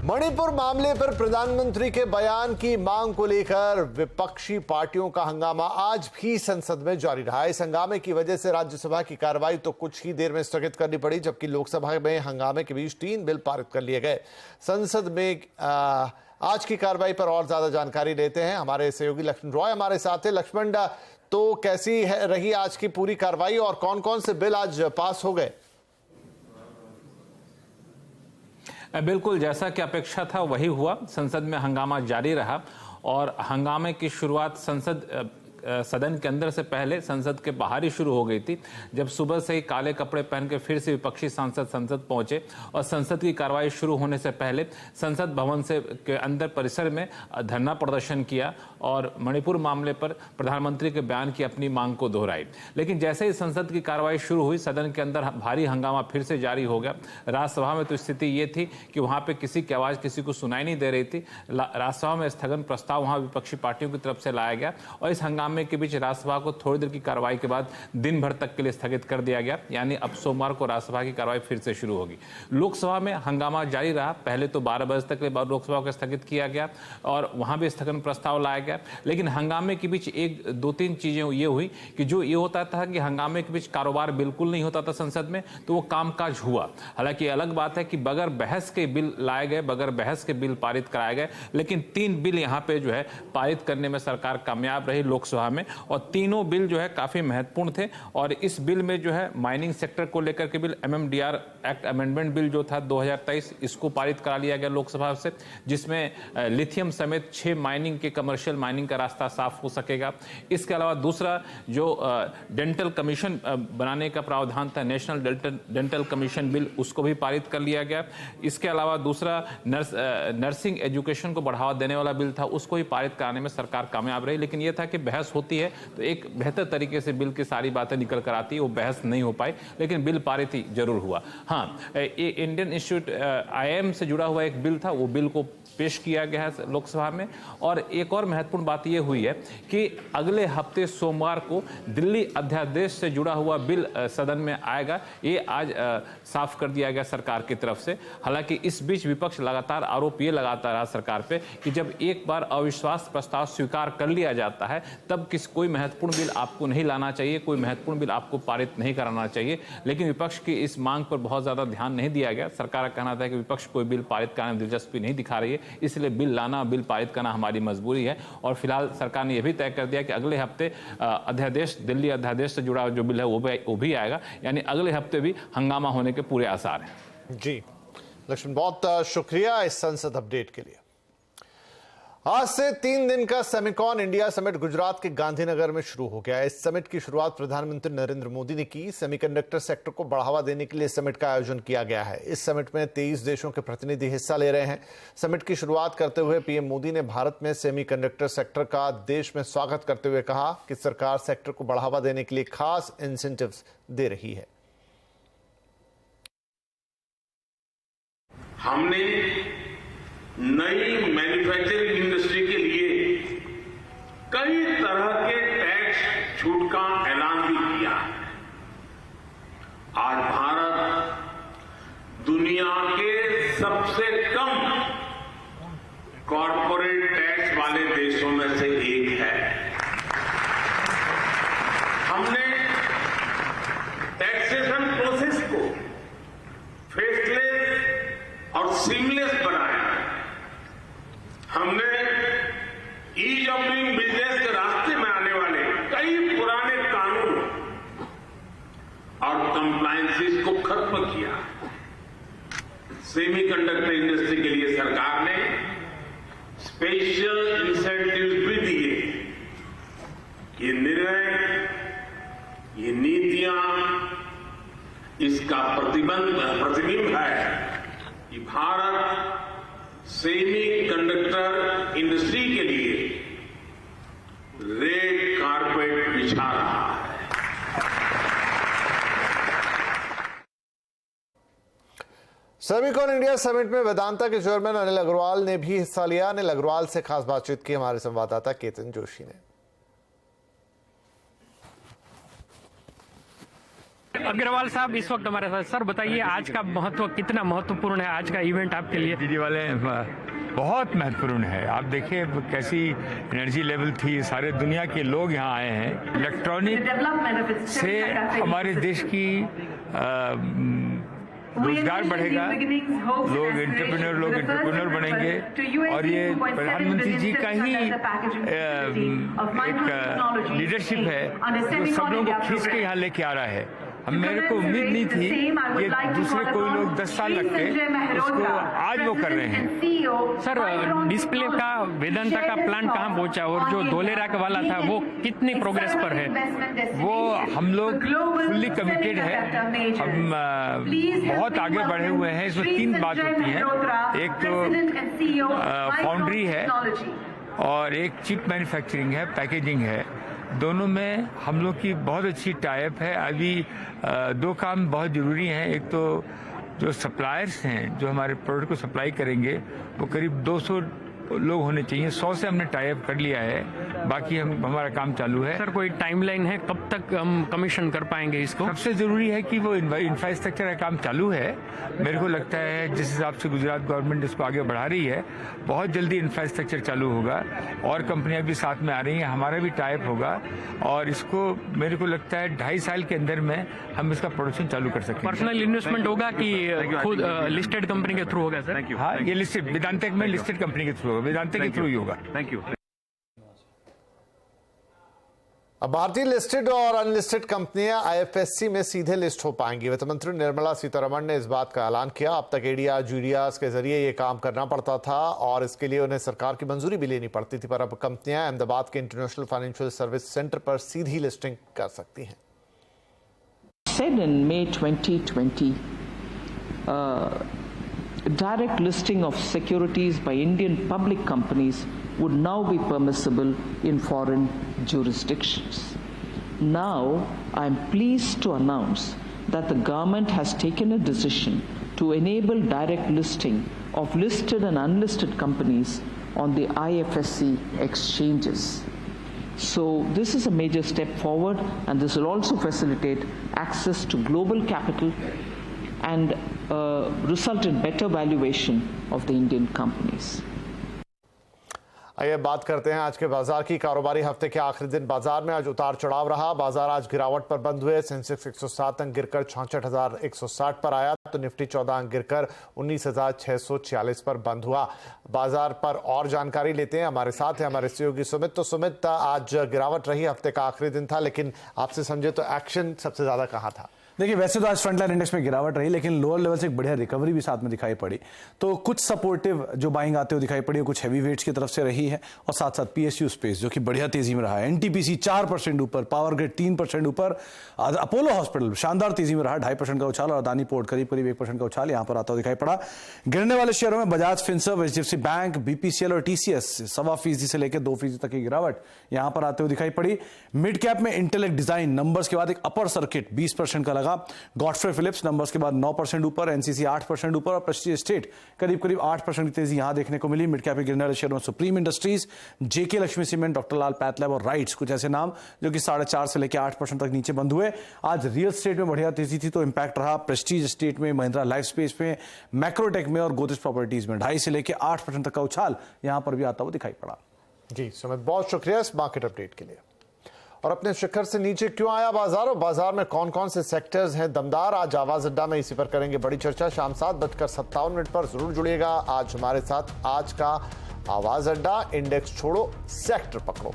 मणिपुर मामले पर प्रधानमंत्री के बयान की मांग को लेकर विपक्षी पार्टियों का हंगामा आज भी संसद में जारी रहा। इस हंगामे की वजह से राज्यसभा की कार्रवाई तो कुछ ही देर में स्थगित करनी पड़ी, जबकि लोकसभा में हंगामे के बीच 3 बिल पारित कर लिए गए। संसद में आज की कार्रवाई पर और ज्यादा जानकारी लेते हैं, हमारे सहयोगी लक्ष्मण रॉय हमारे साथ है। लक्ष्मण, तो कैसी रही आज की पूरी कार्रवाई और कौन कौन से बिल आज पास हो गए? बिल्कुल जैसा कि अपेक्षा था वही हुआ। संसद में हंगामा जारी रहा और हंगामे की शुरुआत सदन के अंदर से पहले संसद के बाहर ही शुरू हो गई थी, जब सुबह से ही काले कपड़े पहन के फिर से विपक्षी सांसद संसद पहुंचे और संसद की कार्रवाई शुरू होने से पहले संसद भवन से के अंदर परिसर में धरना प्रदर्शन किया और मणिपुर मामले पर प्रधानमंत्री के बयान की अपनी मांग को दोहराई। लेकिन जैसे ही संसद की कार्रवाई शुरू हुई, सदन के अंदर भारी हंगामा फिर से जारी हो गया। राज्यसभा में तो स्थिति ये थी कि वहां पर किसी की आवाज किसी को सुनाई नहीं दे रही थी। राज्यसभा में स्थगन प्रस्ताव वहां विपक्षी पार्टियों की तरफ से लाया गया और इस हंगामे के बीच राज्यसभा को थोड़ी देर की कार्रवाई के बाद दिन भर तक के लिए स्थगित कर दिया गया। यानी अब सोमवार को राज्यसभा की कार्रवाई फिर से शुरू होगी। लोकसभा में हंगामा जारी रहा। पहले तो 12 बजे तक के बाद लोकसभा को स्थगित किया गया और वहां भी स्थगन प्रस्ताव लाया गया। लेकिन हंगामे के बीच एक दो तीन चीजें ये हुई कि जो ये होता था कि हंगामे के बीच कारोबार बिल्कुल नहीं होता था संसद में, तो वो कामकाज हुआ। हालांकि अलग बात है कि बगैर बहस के बिल लाए गए, बगैर बहस के बिल पारित कराए गए, लेकिन 3 बिल यहाँ पे जो है पारित करने में सरकार कामयाब रही लोकसभा में और तीनों बिल जो है काफी महत्वपूर्ण थे। और इस बिल में जो है माइनिंग सेक्टर को लेकर के bill MMDR act amendment bill जो था 2023, इसको पारित करा लिया गया लोकसभा से, जिसमें लिथियम समेत 6 माइनिंग के कमर्शियल माइनिंग का रास्ता साफ हो सकेगा। इसके अलावा दूसरा जो डेंटल कमीशन बनाने का प्रावधान था, नेशनल डेंटल कमीशन बिल, उसको भी पारित कर लिया गया। इसके अलावा दूसरा नर्सिंग एजुकेशन को बढ़ावा देने वाला बिल था, उसको भी पारित कराने में सरकार कामयाब रही। लेकिन यह था कि बहस होती है तो एक बेहतर तरीके से बिल की सारी बातें निकल कर आती है, वो बहस नहीं हो पाई, लेकिन बिल पारित ही जरूर हुआ। हाँ, इंडियन इंस्टीट्यूट IIM से जुड़ा हुआ एक बिल था, वो बिल को पेश किया गया है लोकसभा में। और एक और महत्वपूर्ण बात यह हुई है कि अगले हफ्ते सोमवार को दिल्ली अध्यादेश से जुड़ा हुआ बिल सदन में आएगा। ये आज साफ कर दिया गया सरकार की तरफ से। हालांकि इस बीच विपक्ष लगातार आरोप ये लगाता रहा सरकार पे कि जब एक बार अविश्वास प्रस्ताव स्वीकार कर लिया जाता है तब कोई महत्वपूर्ण बिल आपको नहीं लाना चाहिए, कोई महत्वपूर्ण बिल आपको पारित नहीं कराना चाहिए। लेकिन विपक्ष की इस मांग पर बहुत ज्यादा ध्यान नहीं दिया गया। सरकार का कहना था कि विपक्ष कोई बिल पारित कराने में दिलचस्पी नहीं दिखा रही है, इसलिए बिल लाना, बिल पारित करना हमारी मजबूरी है। और फिलहाल सरकार ने यह भी तय कर दिया कि अगले हफ्ते अध्यादेश, दिल्ली अध्यादेश से जुड़ा जो बिल है वो भी आएगा। यानी अगले हफ्ते भी हंगामा होने के पूरे आसार हैं। जी लक्ष्मण, बहुत शुक्रिया इस संसद अपडेट के लिए। आज से 3 दिन का सेमिकॉन इंडिया समिट गुजरात के गांधीनगर में शुरू हो गया। इस समिट की शुरुआत प्रधानमंत्री नरेंद्र मोदी ने की। सेमीकंडक्टर सेक्टर को बढ़ावा देने के लिए समिट का आयोजन किया गया है। इस समिट में 23 देशों के प्रतिनिधि हिस्सा ले रहे हैं। समिट की शुरुआत करते हुए पीएम मोदी ने भारत में सेमीकंडक्टर सेक्टर का देश में स्वागत करते हुए कहा कि सरकार सेक्टर को बढ़ावा देने के लिए खास इंसेंटिव्स दे रही है। हमने नई मैन्युफैक्चरिंग इंडस्ट्री के लिए कई तरह के टैक्स छूट का ऐलान भी किया है। आज भारत दुनिया के सबसे कम कॉरपोरेट टैक्स वाले देशों में से एक है। हमने टैक्सेशन प्रोसेस को फेसलेस और सीमलेस बनाया। हमने ईज ऑफ डूइंग बिजनेस के रास्ते में आने वाले कई पुराने कानून और कंप्लायंसेस को खत्म किया। सेमीकंडक्टर इंडस्ट्री के लिए सरकार ने स्पेशल इंसेंटिव्स भी दिए। ये निर्णय, ये नीतियां इसका प्रतिबिंब है कि भारत सेमीकंडक्टर इंडस्ट्री के लिए रेड कारपेट बिछा रहा है। सेमिकॉन इंडिया समिट में वेदांता के चेयरमैन अनिल अग्रवाल ने भी हिस्सा लिया। अनिल अग्रवाल से खास बातचीत की हमारे संवाददाता केतन जोशी ने। अग्रवाल साहब इस वक्त हमारे साथ। सर बताइए आज का महत्व कितना महत्वपूर्ण है, आज का इवेंट आपके लिए? दीदी वाले बहुत महत्वपूर्ण है। आप देखिए कैसी एनर्जी लेवल थी, सारे दुनिया के लोग यहाँ आए हैं। इलेक्ट्रॉनिक से हमारे देश की रोजगार बढ़ेगा, लोग एंटरप्रेन्योर बनेंगे और ये प्रधानमंत्री जी का ही एक लीडरशिप है जो सब लोगों को खींच के यहाँ लेके आ रहा है। मेरे को उम्मीद नहीं थी कि दूसरे कोई लोग 10 साल लगते, उसको आज वो कर रहे हैं। सर डिस्प्ले का वेदांता का प्लान कहाँ पहुंचा और जो धोलेरा का वाला था वो कितनी प्रोग्रेस पर है? वो हम लोग फुल्ली कमिटेड है, हम बहुत आगे बढ़े हुए हैं। इसमें 3 बात होती है, एक तो फाउंड्री है और एक चिप मैन्युफैक्चरिंग है, पैकेजिंग है। दोनों में हम लोग की बहुत अच्छी टाइप है। अभी 2 काम बहुत ज़रूरी हैं। एक तो जो सप्लायर्स हैं जो हमारे प्रोडक्ट को सप्लाई करेंगे वो करीब 200 लोग होने चाहिए। 100 से हमने टाई अप कर लिया है, बाकी हमारा काम चालू है। सर कोई टाइमलाइन है कब तक हम कमीशन कर पाएंगे इसको? सबसे जरूरी है कि वो इंफ्रास्ट्रक्चर का काम चालू है। मेरे को लगता है जिस हिसाब से गुजरात गवर्नमेंट इसको आगे बढ़ा रही है, बहुत जल्दी इंफ्रास्ट्रक्चर चालू होगा और कंपनियां भी साथ में आ रही हैं, हमारा भी टाई अप होगा और इसको मेरे को लगता है 2.5 साल के अंदर में हम इसका प्रोडक्शन चालू कर सकते हैं। पर्सनल इन्वेस्टमेंट होगा कि खुद लिस्टेड कंपनी के थ्रू होगा? सर हाँ, ये लिस्टेड वेदांता में लिस्टेड कंपनी के थ्रू होगा, वेदांता के थ्रू ही होगा। Thank you. अब भारतीय लिस्टेड और अनलिस्टेड कंपनियां आईएफएससी में सीधे लिस्ट हो पाएंगी। वित्त मंत्री निर्मला सीतारमण ने इस बात का ऐलान किया। अब तक एडीआर जूडीआर के जरिए ये काम करना पड़ता था और इसके लिए उन्हें सरकार की मंजूरी भी लेनी पड़ती थी, पर अब कंपनियां अहमदाबाद के इंटरनेशनल फाइनेंशियल सर्विस सेंटर पर सीधी लिस्टिंग कर सकती हैं। Said in May 2020, direct listing of securities by Indian public companies would now be permissible in foreign jurisdictions. Now, I am pleased to announce that the government has taken a decision to enable direct listing of listed and unlisted companies on the IFSC exchanges. So this is a major step forward, and this will also facilitate access to global capital and result in better valuation of the Indian companies. आइए बात करते हैं आज के बाजार की। कारोबारी हफ्ते के आखिरी दिन बाजार में आज उतार चढ़ाव रहा। बाजार आज गिरावट पर बंद हुए। सेंसेक्स 107 अंक गिरकर 66,160 पर आया, तो निफ्टी 14 अंक गिरकर 19,646 पर बंद हुआ। बाजार पर और जानकारी लेते हैं, हमारे साथ है हमारे सहयोगी सुमित। तो सुमित, आज गिरावट रही, हफ्ते का आखिरी दिन था, लेकिन आपसे समझे तो एक्शन सबसे ज्यादा कहाँ था? देखिए, वैसे तो आज फ्रंटलाइन इंडेक्स में गिरावट रही, लेकिन लोअर लेवल से एक बढ़िया रिकवरी भी साथ में दिखाई पड़ी। तो कुछ सपोर्टिव जो बाइंग आते हुए दिखाई पड़ी, कुछ हैवी वेट्स की तरफ से रही है और साथ साथ पीएसयू स्पेस जो कि बढ़िया तेजी में रहा है। एनटीपीसी 4% ऊपर, पावर ग्रिड 3% ऊपर, अपोलो हॉस्पिटल शानदार तेजी में रहा, 2.5% का उछाल और अदानी पोर्ट करीब 1% का उछाल यहां पर आता हुआ दिखाई पड़ा। गिरने वाले शेयरों में Bajaj Finserv, HDFC bank, BPCL और टीसीएस 1.25% से लेकर 2% तक की गिरावट यहां पर आते हुए दिखाई पड़ी। मिड कैप में इंटेलेक्ट डिजाइन नंबर्स के बाद एक अपर सर्किट 20% का लगा। गॉडफ्रे फिलिप्स नंबर्स के बाद 9% ऊपर, एनसीसी 8% ऊपर और प्रेस्टीज एस्टेट करीब 8% की तेजी यहां देखने को मिली। मिड कैप में गिरने वाले शेयरों में सुप्रीम इंडस्ट्रीज, जेके लक्ष्मी सीमेंट, डॉक्टर लाल पैथलैब और राइट्स, कुछ ऐसे नाम जो कि 4.5% से लेकर 8% तक नीचे बंद हुए। आज रियल एस्टेट में बढ़िया तेजी थी, तो इंपैक्ट रहा प्रेस्टीज एस्टेट में, महिंद्रा लाइफ स्पेस में, मैक्रोटेक में और गोदरेज प्रॉपर्टीज में 2.5% से लेकर 8% तक का उछाल यहां पर भी आता हुआ दिखाई पड़ा। जी सुमित, बहुत शुक्रिया इस मार्केट अपडेट के लिए। और अपने शिखर से नीचे क्यों आया बाजार और बाजार में कौन कौन से सेक्टर्स हैं दमदार, आज आवाज अड्डा में इसी पर करेंगे बड़ी चर्चा। शाम 7:57 पर जरूर जुड़िएगा आज हमारे साथ। आज का आवाज अड्डा, इंडेक्स छोड़ो, सेक्टर पकड़ो।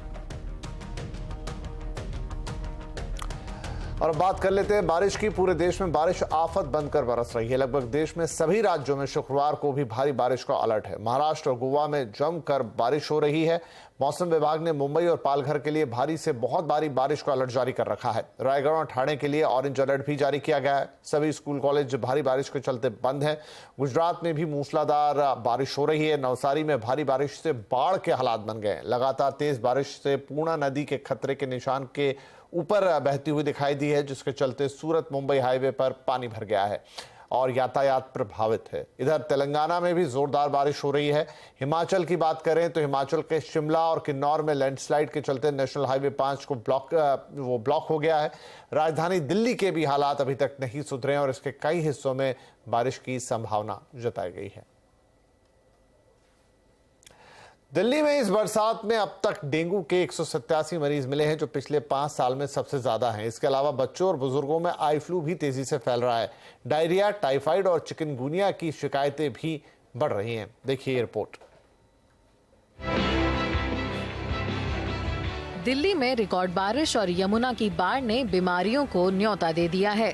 और बात कर लेते हैं बारिश की। पूरे देश में बारिश आफत बनकर बरस रही है। लगभग देश में सभी राज्यों में शुक्रवार को भी भारी बारिश का अलर्ट है। महाराष्ट्र और गोवा में जमकर बारिश हो रही है। मौसम विभाग ने मुंबई और पालघर के लिए भारी से बहुत भारी बारिश का अलर्ट जारी कर रखा है। रायगढ़ और ठाणे के लिए ऑरेंज अलर्ट भी जारी किया गया है। सभी स्कूल कॉलेज भारी बारिश के चलते बंद हैं। गुजरात में भी मूसलाधार बारिश हो रही है। नवसारी में भारी बारिश से बाढ़ के हालात बन गए। लगातार तेज बारिश से पूर्णा नदी के खतरे के निशान के ऊपर बहती हुई दिखाई दी है, जिसके चलते सूरत मुंबई हाईवे पर पानी भर गया है। और यातायात प्रभावित है। इधर तेलंगाना में भी जोरदार बारिश हो रही है। हिमाचल की बात करें तो हिमाचल के शिमला और किन्नौर में लैंडस्लाइड के चलते नेशनल हाईवे 5 को ब्लॉक हो गया है। राजधानी दिल्ली के भी हालात अभी तक नहीं सुधरे और इसके कई हिस्सों में बारिश की संभावना जताई गई है। दिल्ली में इस बरसात में अब तक डेंगू के 187 मरीज मिले हैं, जो पिछले 5 साल में सबसे ज्यादा हैं। इसके अलावा बच्चों और बुजुर्गों में आई फ्लू भी तेजी से फैल रहा है। डायरिया, टाइफाइड और चिकनगुनिया की शिकायतें भी बढ़ रही हैं। देखिए ये रिपोर्ट। दिल्ली में रिकॉर्ड बारिश और यमुना की बाढ़ ने बीमारियों को न्योता दे दिया है।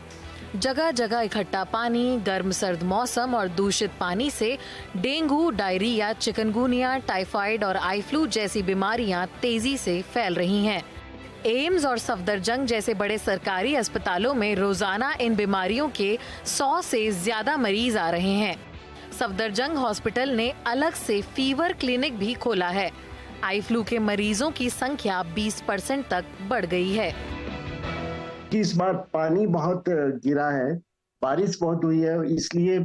जगह जगह इकट्ठा पानी, गर्म सर्द मौसम और दूषित पानी से डेंगू, डायरिया, चिकनगुनिया, टाइफाइड और आई फ्लू जैसी बीमारियां तेजी से फैल रही हैं। एम्स और सफदरजंग जैसे बड़े सरकारी अस्पतालों में रोजाना इन बीमारियों के 100 से ज्यादा मरीज आ रहे हैं। सफदरजंग हॉस्पिटल ने अलग से फीवर क्लिनिक भी खोला है। आई फ्लू के मरीजों की संख्या 20% तक बढ़ गई है। इस बार पानी बहुत गिरा है, बारिश बहुत हुई है, इसलिए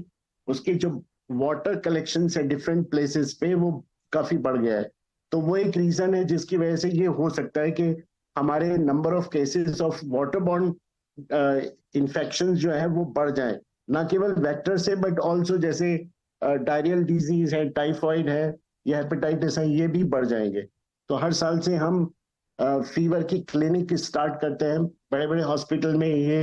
उसके जो वाटर कलेक्शन है डिफरेंट प्लेसेस पे वो काफी बढ़ गया है। तो वो एक रीजन है जिसकी वजह से ये हो सकता है कि हमारे number of cases of waterborne infections जो है वो बढ़ जाए, ना केवल वेक्टर से बट ऑल्सो जैसे डायरियल डिजीज है, टाइफाइड है या हेपेटाइटिस है, ये भी बढ़ जाएंगे। तो हर साल से हम फीवर की क्लिनिक स्टार्ट करते हैं। बड़े बड़े हॉस्पिटल में ये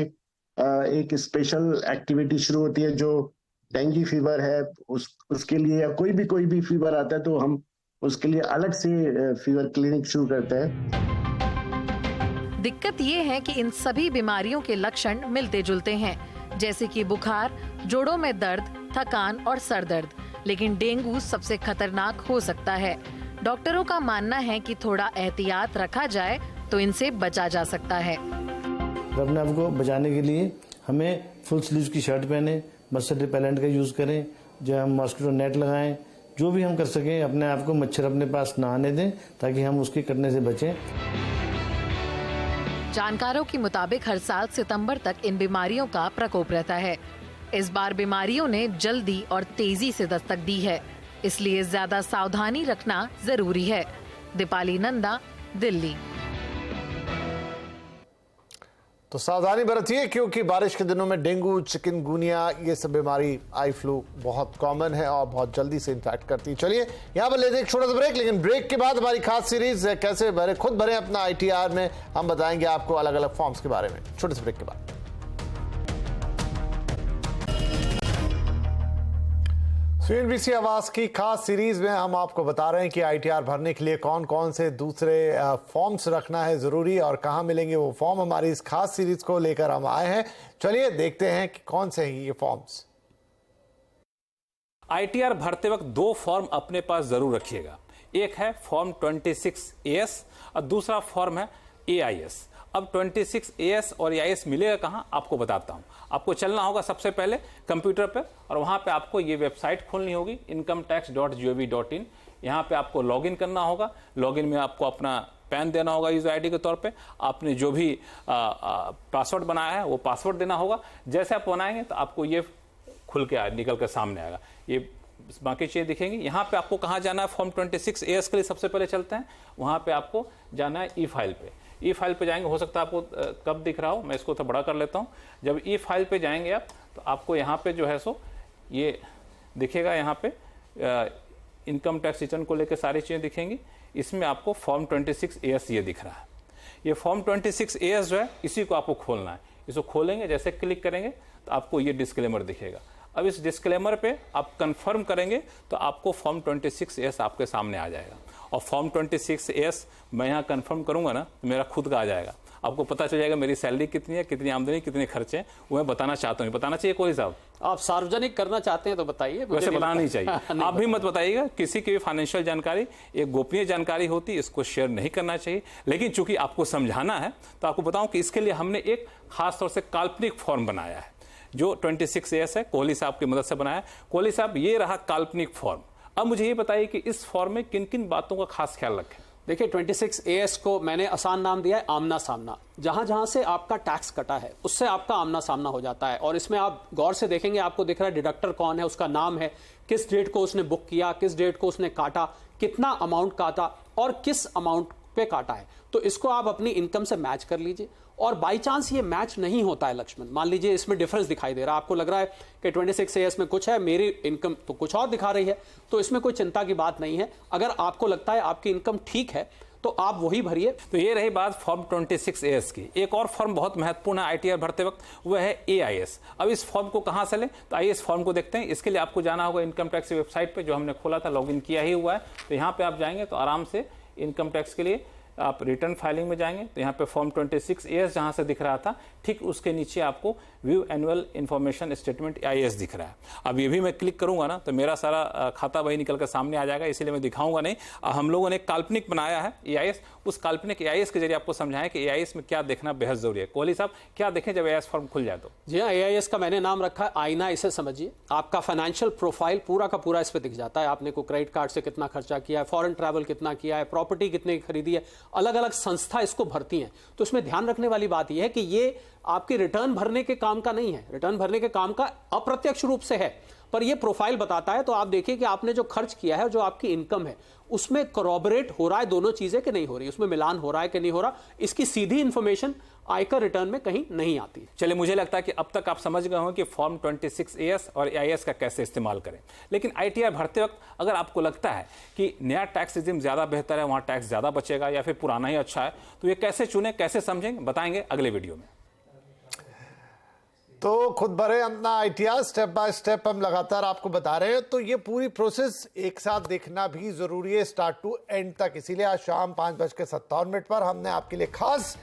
एक स्पेशल एक्टिविटी शुरू होती है। जो डेंगू फीवर है उसके लिए या कोई भी फीवर आता है तो हम उसके लिए अलग से फीवर क्लिनिक शुरू करते हैं। दिक्कत ये है कि इन सभी बीमारियों के लक्षण मिलते जुलते हैं, जैसे कि बुखार, जोड़ों में दर्द, थकान और सर दर्द। लेकिन डेंगू सबसे खतरनाक हो सकता है। डॉक्टरों का मानना है कि थोड़ा एहतियात रखा जाए तो इनसे बचा जा सकता है। अपने आप को बचाने के लिए हमें फुल स्लीव्स की शर्ट पहने, मच्छर रिपेलेंट का यूज करें, जो हम मॉस्किटो नेट लगाएं, जो भी हम कर सकें अपने आप को मच्छर अपने पास ना आने दें ताकि हम उसके कटने से बचें। जानकारों के मुताबिक हर साल सितंबर तक इन बीमारियों का प्रकोप रहता है। इस बार बीमारियों ने जल्दी और तेजी से दस्तक दी है, इसलिए ज्यादा सावधानी रखना जरूरी है। दीपाली नंदा, दिल्ली। तो सावधानी बरतिए, क्योंकि बारिश के दिनों में डेंगू, चिकनगुनिया ये सब बीमारी, आई फ्लू बहुत कॉमन है और बहुत जल्दी से इन्फेक्ट करती है। चलिए यहाँ पर लेते हैं एक छोटा सा ब्रेक, लेकिन ब्रेक के बाद हमारी खास सीरीज कैसे भरे खुद भरें अपना ITR में हम बताएंगे आपको अलग अलग फॉर्म्स के बारे में, छोटे से ब्रेक के बाद। CNBC आवास की खास सीरीज में हम आपको बता रहे हैं कि ITR भरने के लिए कौन कौन से दूसरे फॉर्म्स रखना है जरूरी और कहां मिलेंगे वो फॉर्म। हमारी इस खास सीरीज को लेकर हम आए हैं। चलिए देखते हैं कि कौन से हैं ये फॉर्म्स। ITR भरते वक्त 2 फॉर्म अपने पास जरूर रखिएगा। एक है फॉर्म 26AS और दूसरा फॉर्म है AIS। अब 26AS और AIS मिलेगा कहां, आपको बताता हूं। आपको चलना होगा सबसे पहले कंप्यूटर पे और वहां पे आपको ये वेबसाइट खोलनी होगी incometax.gov.in। यहां पे आपको लॉगिन करना होगा। लॉगिन में आपको अपना पैन देना होगा यूजर आईडी के तौर पे। आपने जो भी पासवर्ड बनाया है वो पासवर्ड देना होगा। जैसे आप बनाएंगे तो आपको ये खुल के निकल कर सामने आएगा, ये बाकी चीजें दिखेंगी। यहाँ पे आपको कहाँ जाना है, फॉर्म 26AS के लिए सबसे पहले चलते हैं। वहां पे आपको जाना है ई फाइल पे। ई फाइल पे जाएंगे, हो सकता है आपको कब दिख रहा हो, मैं इसको तो बड़ा कर लेता हूँ। जब ई फाइल पे जाएंगे आप तो आपको यहाँ पे जो है सो ये दिखेगा, यहाँ पे इनकम टैक्स रिटर्न को लेकर सारी चीज़ें दिखेंगी। इसमें आपको फॉर्म 26AS ये दिख रहा है। ये फॉर्म 26AS जो है इसी को आपको खोलना है। इसको खोलेंगे, जैसे क्लिक करेंगे तो आपको ये डिस्क्लेमर दिखेगा। अब इस डिस्क्लेमर पे आप कंफर्म करेंगे तो आपको फॉर्म 26AS आपके सामने आ जाएगा। और फॉर्म 26AS मैं यहाँ कंफर्म करूंगा ना तो मेरा खुद का आ जाएगा। आपको पता चल जाएगा मेरी सैलरी कितनी है, कितनी आमदनी, कितने खर्चे हैं, वो मैं बताना चाहता हूँ। बताना चाहिए कोई साहब? आप सार्वजनिक करना चाहते हैं तो बताइए, वैसे बताना नहीं चाहिए। आप भी मत बताइएगा। किसी की भी फाइनेंशियल जानकारी एक गोपनीय जानकारी होती है, इसको शेयर नहीं करना चाहिए। लेकिन चूंकि आपको समझाना है तो आपको बताऊं कि इसके लिए हमने एक खास तौर से काल्पनिक फॉर्म बनाया है जो 26AS है, कोहली साहब की मदद से बनाया है। कोहली साहब, ये रहा काल्पनिक फॉर्म। अब मुझे ये बताइए कि इस फॉर्म में किन किन बातों का खास ख्याल रखें। देखिए 26AS को मैंने आसान नाम दिया है आमना सामना। जहां जहां से आपका टैक्स कटा है उससे आपका आमना सामना हो जाता है, और इसमें आप गौर से देखेंगे आपको दिख रहा है डिडक्टर कौन है, उसका नाम है, किस डेट को उसने बुक किया, किस डेट को उसने काटा, कितना अमाउंट काटा और किस अमाउंट पे काटा है। तो इसको आप अपनी इनकम से मैच कर लीजिए। और बाई चांस ये मैच नहीं होता है लक्ष्मण, मान लीजिए इसमें डिफरेंस दिखाई दे रहा है, आपको लग रहा है कि 26AS में कुछ है, मेरी इनकम तो कुछ और दिखा रही है, तो इसमें कोई चिंता की बात नहीं है। अगर आपको लगता है आपकी इनकम ठीक है तो आप वही भरिए। तो ये रही बात फॉर्म 26AS की। एक और फॉर्म बहुत महत्वपूर्ण है ITR भरते वक्त, वह है AIS। अब इस फॉर्म को कहां से लें, तो आइए इस फॉर्म को देखते हैं। इसके लिए आपको जाना होगा इनकम टैक्स की वेबसाइट पे, जो हमने खोला था, लॉगिन किया ही हुआ है। तो यहाँ पे आप जाएंगे तो आराम से इनकम टैक्स के लिए आप रिटर्न फाइलिंग में जाएंगे तो यहाँ पे फॉर्म 26AS जहाँ से दिख रहा था, ठीक उसके नीचे आपको view annual information statement AIS दिख रहा है। अब ये भी मैं क्लिक करूंगा ना तो मेरा सारा खाता वही निकल कर सामने आ जाएगा, इसीलिए मैं दिखाऊंगा नहीं। हम लोगों ने एक काल्पनिक बनाया है AIS, उस काल्पनिक AIS के जरिए आपको समझाएं कि AIS में क्या देखना बेहद जरूरी है। कोहली साहब क्या देखें जब AIS फॉर्म खुल जाए तो? जी हाँ, AIS का मैंने नाम रखा है आईना। इसे समझिए, आपका फाइनेंशियल प्रोफाइल पूरा का पूरा इस पर दिख जाता है। आपने को क्रेडिट कार्ड से कितना खर्चा किया है, फॉरेन ट्रैवल कितना किया है, प्रॉपर्टी कितनी खरीदी है, अलग अलग संस्था इसको भरती हैं। तो इसमें ध्यान रखने वाली बात यह है कि ये आपकी रिटर्न भरने के काम का नहीं है, रिटर्न भरने के काम का अप्रत्यक्ष रूप से है, पर ये प्रोफाइल बताता है। तो आप देखिए कि आपने जो खर्च किया है, जो आपकी इनकम है, उसमें कॉरबोरेट हो रहा है दोनों चीजें कि नहीं हो रही, उसमें मिलान हो रहा है कि नहीं हो रहा। इसकी सीधी इंफॉर्मेशन आयकर रिटर्न में कहीं नहीं आती। चलिए, मुझे लगता है कि अब तक आप समझ गए हों कि फॉर्म 26AS और AIS का कैसे इस्तेमाल करें। लेकिन ITR भरते वक्त अगर आपको लगता है कि नया टैक्स रिजिम ज्यादा बेहतर है, वहां टैक्स ज्यादा बचेगा, या फिर पुराना ही अच्छा है, तो ये कैसे चुने, कैसे समझेंगे, बताएंगे अगले वीडियो में। तो खुद भरे अपना ITR स्टेप बाय स्टेप हम लगातार आपको बता रहे हैं। तो ये पूरी प्रोसेस एक साथ देखना भी जरूरी है, स्टार्ट टू एंड तक। इसीलिए आज शाम 5:57 पर हमने आपके लिए खास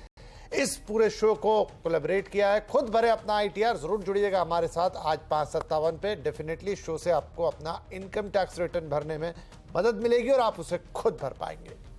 इस पूरे शो को कोलैबोरेट किया है। खुद भरे अपना ITR, जरूर जुड़िएगा हमारे साथ आज 5:57 पे। डेफिनेटली शो से आपको अपना इनकम टैक्स रिटर्न भरने में मदद मिलेगी और आप उसे खुद भर पाएंगे।